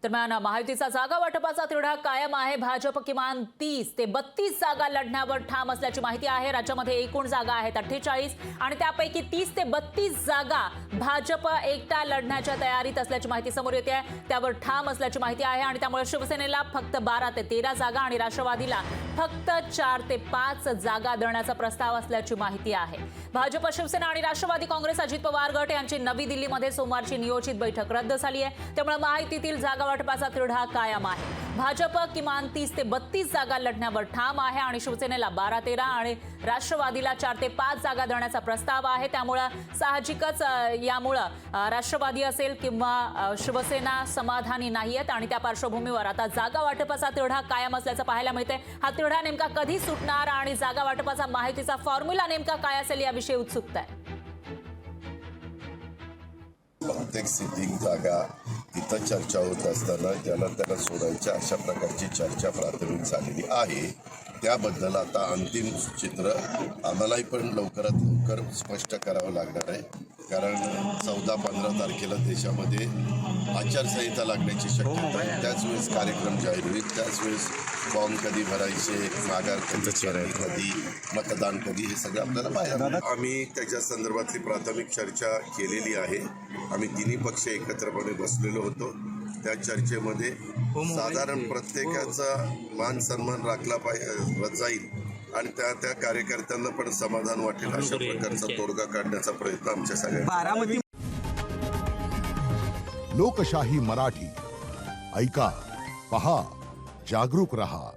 दरम्यान महायुतीचा जागा वाटपाचा तिढा कायम आहे। भाजप किमान 30 ते 32 जागा लढण्यावर ठाम असल्याची माहिती आहे। राज्यामध्ये एकूण जागा आहेत 48 आणि त्यापैकी 30 ते 32 जागा भाजप एकटा लढण्याच्या तयारीत असल्याची माहिती समोर येते आहे। त्यावर ठाम असल्याची माहिती आहे आणि त्यामुळे शिवसेनेला फक्त 12 ते 13 जागा आणि राष्ट्रवादीला फक्त 4 ते 5 जागा देण्याचा प्रस्ताव असल्याची माहिती आहे। भाजप, शिवसेना आणि राष्ट्रवादी काँग्रेस अजित पवार गट यांची नवी दिल्लीमध्ये सोमवारची नियोजित बैठक रद्द झाली आहे। त्यामुळे महायुतीतील जागा वाटपाचा तिढा कायम आहे। भाजप किमान 30 ते 32 जागा लढण्यावर ठाम आहे आणि शिवसेनेला 12-13 आणि राष्ट्रवादीला 4 ते 5 जागा देण्याचा प्रस्ताव आहे। त्यामुळे साहजिकच यामुळे राष्ट्रवादी असेल किंवा शिवसेना समाधानी नाहीयेत आणि त्या पार्श्वभूमीवर आता जागा वाटपाचा तिढा कायम असल्याचं पाहायला मिळते। हा तिढा नेमका कधी सुटणार आणि जागा वाटपाचा माहितीचा फॉर्म्युला नेमका काय असेल याविषयी उत्सुकता आहे। बहुतेक सिटिंग जागा तिथं चर्चा होत असताना त्याला सोडायच्या अशा प्रकारची चर्चा प्राथमिक झालेली आहे। त्याबद्दल आता अंतिम चित्र आम्हालाही पण लवकरात लवकर स्पष्ट करावं लागणार आहे, कारण 14-15 तारखेला देशामध्ये आचारसंहिता लागण्याची शक्यता आहे। त्याच वेळेस कार्यक्रम जाहीर होईल, त्याच वेळेस फॉर्म कधी भरायचे, माघार कधी, मतदान कधी, हे सगळं आपल्याला पाहायला। आम्ही त्याच्या संदर्भातली प्राथमिक चर्चा केलेली आहे। आम्ही तिन्ही पक्ष एकत्रपणे बसलेलो होतो। त्या चर्चेमध्ये साधारण प्रत्येकाचा मान सन्मान राखला जाईल आणि त्या कार्यकर्त्यांना पण समाधान वाटेल अशा प्रकारचा तोडगा काढण्याचा प्रयत्न आमच्या सगळ्यांचा। लोकशाही मराठी ऐका, पहा, जागरूक रहा।